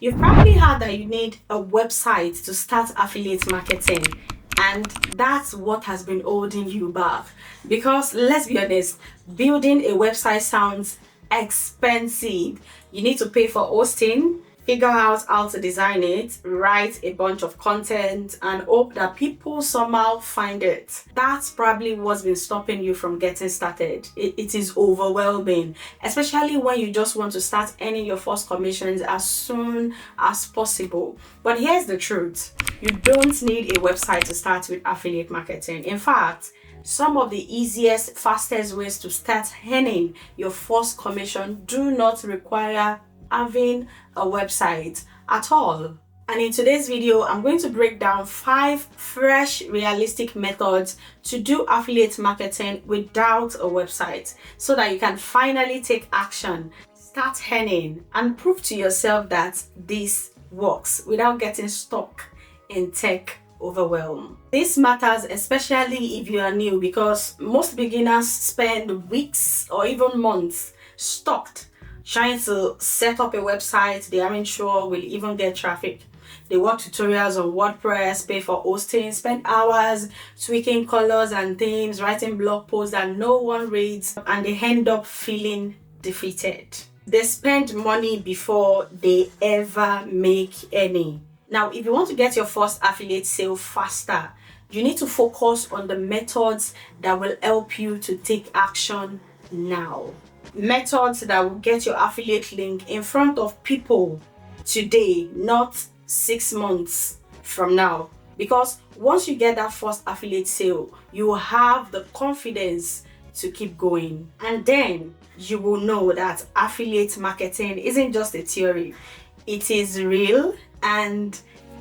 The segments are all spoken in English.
You've probably heard that you need a website to start affiliate marketing, and that's what has been holding you back. Because let's be honest, building a website sounds expensive. You need to pay for hosting, figure out how to design it, write a bunch of content, and hope that people somehow find it. That's probably what's been stopping you from getting started. It is overwhelming, especially when you just want to start earning your first commissions as soon as possible. But here's the truth: you don't need a website to start with affiliate marketing. In fact, some of the easiest, fastest ways to start earning your first commission do not require having a website at all. And in today's video, I'm going to break down 5 fresh, realistic methods to do affiliate marketing without a website so that you can finally take action, start earning, and prove to yourself that this works without getting stuck in tech overwhelm. This matters especially if you are new, because most beginners spend weeks or even months stuck trying to set up a website they aren't sure will even get traffic. They watch tutorials on WordPress, pay for hosting, spend hours tweaking colors and themes, writing blog posts that no one reads, and they end up feeling defeated. They spend money before they ever make any. Now, if you want to get your first affiliate sale faster, you need to focus on the methods that will help you to take action now. Methods that will get your affiliate link in front of people today, not 6 months from now. Because once you get that first affiliate sale, you will have the confidence to keep going. And then you will know that affiliate marketing isn't just a theory, it is real and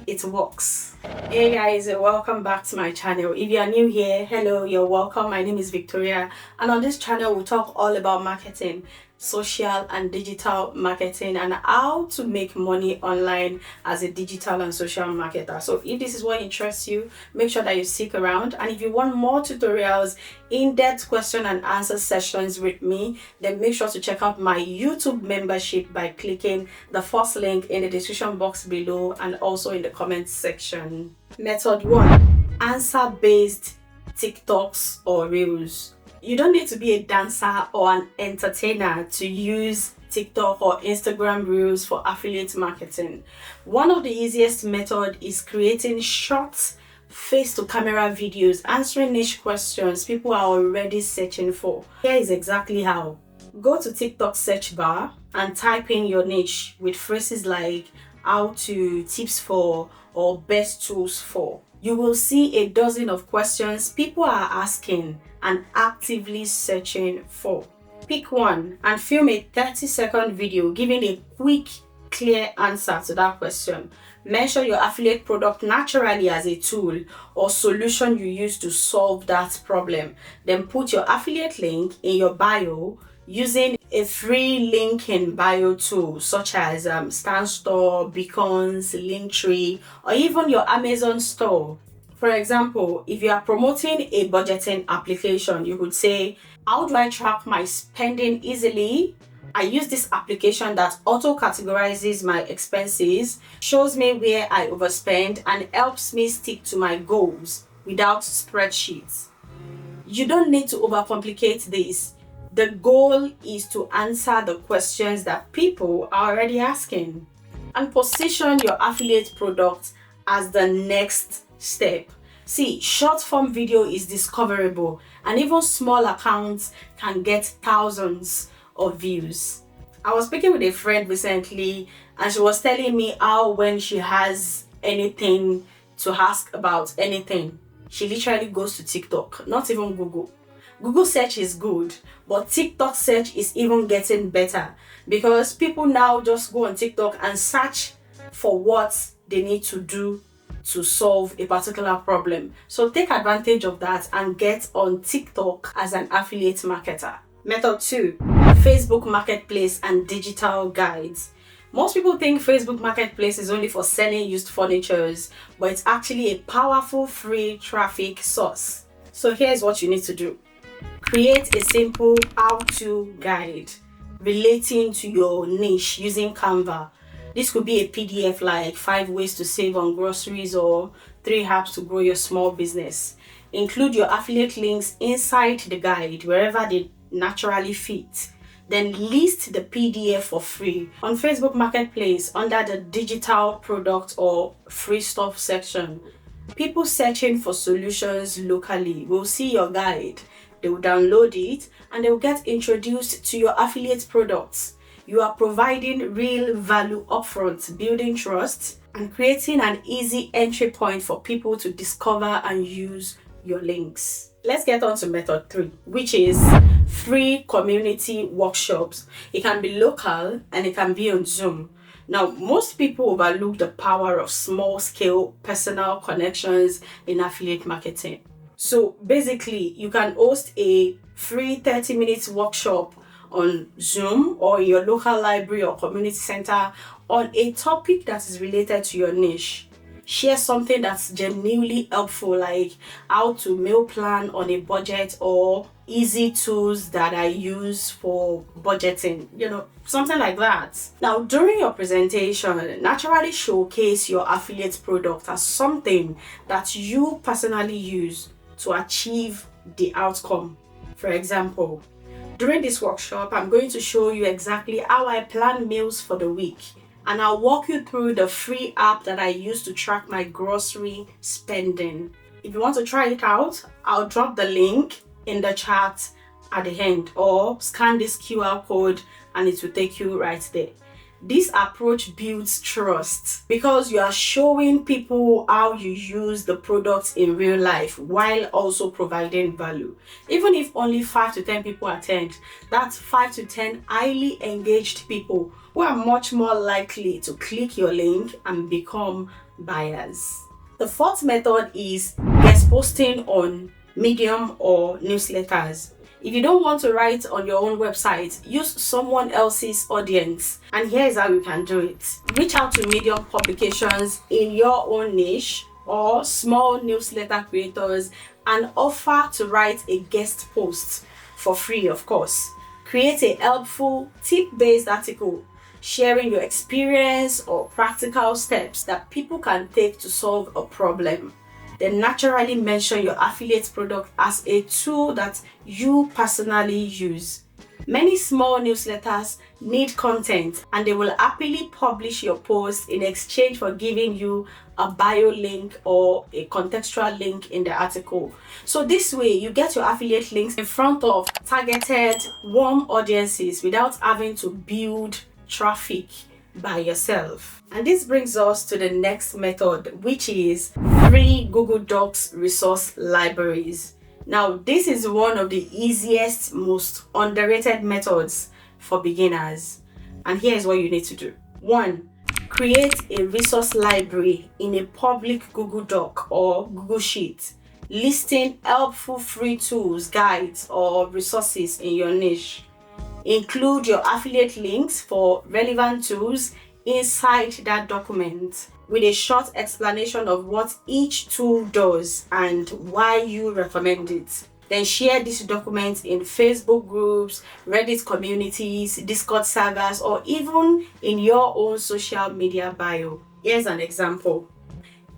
it works. Hey guys, welcome back to my channel. If you are new here, hello, you're welcome. My name is Victoria, and on this channel we talk all about marketing, social and digital marketing, and how to make money online as a digital and social marketer. So if this is what interests you, make sure that you stick around. And if you want more tutorials, in-depth question and answer sessions with me, then make sure to check out my YouTube membership by clicking the first link in the description box below and also in the comment section. Method 1: answer-based TikToks or Reels. You don't need to be a dancer or an entertainer to use TikTok or Instagram Reels for affiliate marketing. One of the easiest methods is creating short face-to-camera videos answering niche questions people are already searching for. Here is exactly how. Go to TikTok search bar and type in your niche with phrases like how to, tips for, or best tools for. You will see a dozen of questions people are asking and actively searching for. Pick one and film a 30-second video giving a quick, clear answer to that question. Mention your affiliate product naturally as a tool or solution you use to solve that problem. Then put your affiliate link in your bio using a free link in bio tool such as Stan Store, Beacons, Linktree, or even your Amazon store. For example, if you are promoting a budgeting application, you could say, how do I track my spending easily? I use this application that auto-categorizes my expenses, shows me where I overspend, and helps me stick to my goals without spreadsheets. You don't need to overcomplicate this. The goal is to answer the questions that people are already asking. And position your affiliate product as the next step. See, short form video is discoverable, and even small accounts can get thousands of views. I was speaking with a friend recently, and she was telling me how when she has anything to ask about anything, she literally goes to TikTok, not even Google. Google search is good, but TikTok search is even getting better, because people now just go on TikTok and search for what they need to do to solve a particular problem. So take advantage of that and get on TikTok as an affiliate marketer. Method 2: Facebook Marketplace and digital guides. Most people think Facebook Marketplace is only for selling used furnitures, but it's actually a powerful free traffic source. So here's what you need to do. Create a simple how-to guide relating to your niche using Canva. This could be a PDF like 5 ways to save on groceries or 3 apps to grow your small business. Include your affiliate links inside the guide wherever they naturally fit. Then list the PDF for free on Facebook Marketplace under the digital product or free stuff section. People searching for solutions locally will see your guide. They will download it and they will get introduced to your affiliate products. You are providing real value upfront, building trust and creating an easy entry point for people to discover and use your links. Let's get on to method 3, which is free community workshops. It can be local and it can be on Zoom. Now, most people overlook the power of small-scale personal connections in affiliate marketing. So basically, you can host a free 30-minute workshop on Zoom or in your local library or community center on a topic that is related to your niche. Share something that's genuinely helpful, like how to meal plan on a budget or easy tools that I use for budgeting, something like that. Now, during your presentation, naturally showcase your affiliate product as something that you personally use to achieve the outcome. For example, during this workshop, I'm going to show you exactly how I plan meals for the week. And I'll walk you through the free app that I use to track my grocery spending. If you want to try it out, I'll drop the link in the chat at the end, or scan this QR code and it will take you right there. This approach builds trust because you are showing people how you use the products in real life while also providing value. Even if only 5 to 10 people attend, that's 5 to 10 highly engaged people who are much more likely to click your link and become buyers. The 4th method is guest posting on Medium or newsletters. If you don't want to write on your own website, use someone else's audience. And here's how you can do it. Reach out to Medium publications in your own niche or small newsletter creators and offer to write a guest post for free, of course. Create a helpful tip-based article sharing your experience or practical steps that people can take to solve a problem. Then naturally mention your affiliate product as a tool that you personally use. Many small newsletters need content and they will happily publish your post in exchange for giving you a bio link or a contextual link in the article. So this way you get your affiliate links in front of targeted warm audiences without having to build traffic by yourself. And this brings us to the next method, which is free Google Docs resource libraries. Now, this is one of the easiest, most underrated methods for beginners. And here's what you need to do. 1. Create a resource library in a public Google Doc or Google Sheet, listing helpful free tools, guides, or resources in your niche. Include your affiliate links for relevant tools inside that document with a short explanation of what each tool does and why you recommend it. Then share this document in Facebook groups, Reddit communities, Discord servers, or even in your own social media bio. Here's an example.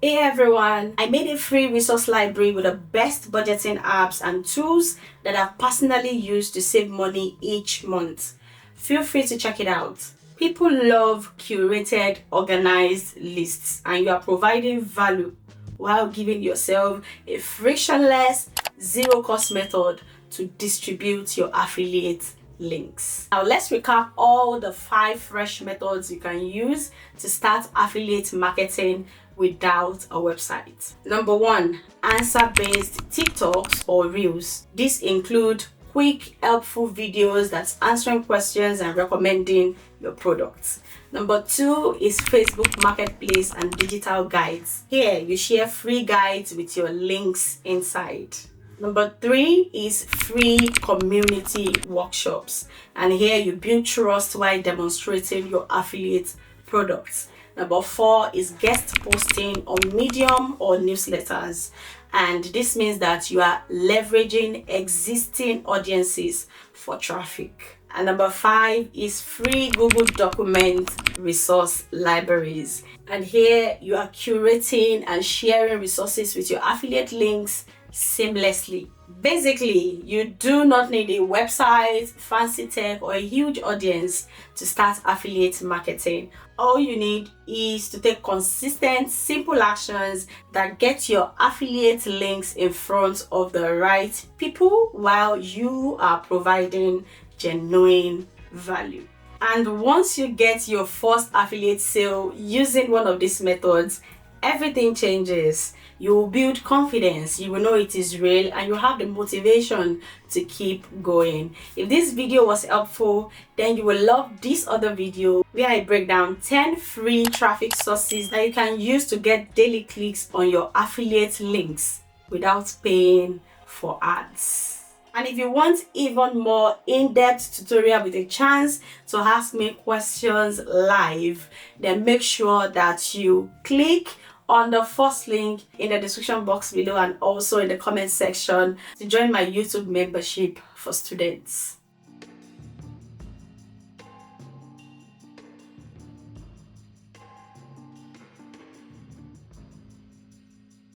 Hey everyone, I made a free resource library with the best budgeting apps and tools that I've personally used to save money each month. Feel free to check it out. People love curated, organized lists, and you are providing value while giving yourself a frictionless, zero-cost method to distribute your affiliate links. Now let's recap all the 5 fresh methods you can use to start affiliate marketing without a website. Number 1, answer-based TikToks or Reels. These include quick, helpful videos that's answering questions and recommending your products. Number 2 is Facebook Marketplace and digital guides. Here, you share free guides with your links inside. Number 3 is free community workshops. And here you build trust while demonstrating your affiliate products. Number 4 is guest posting on Medium or newsletters. And this means that you are leveraging existing audiences for traffic. And number 5 is free Google document resource libraries. And here you are curating and sharing resources with your affiliate links seamlessly. Basically, you do not need a website, fancy tech, or a huge audience to start affiliate marketing. All you need is to take consistent, simple actions that get your affiliate links in front of the right people while you are providing genuine value. And once you get your first affiliate sale using one of these methods, everything changes. You will build confidence, you will know it is real, and you have the motivation to keep going. If this video was helpful, then you will love this other video where I break down 10 free traffic sources that you can use to get daily clicks on your affiliate links without paying for ads. And if you want even more in-depth tutorial with a chance to ask me questions live, then make sure that you click on the first link in the description box below and also in the comment section to join my YouTube membership for students.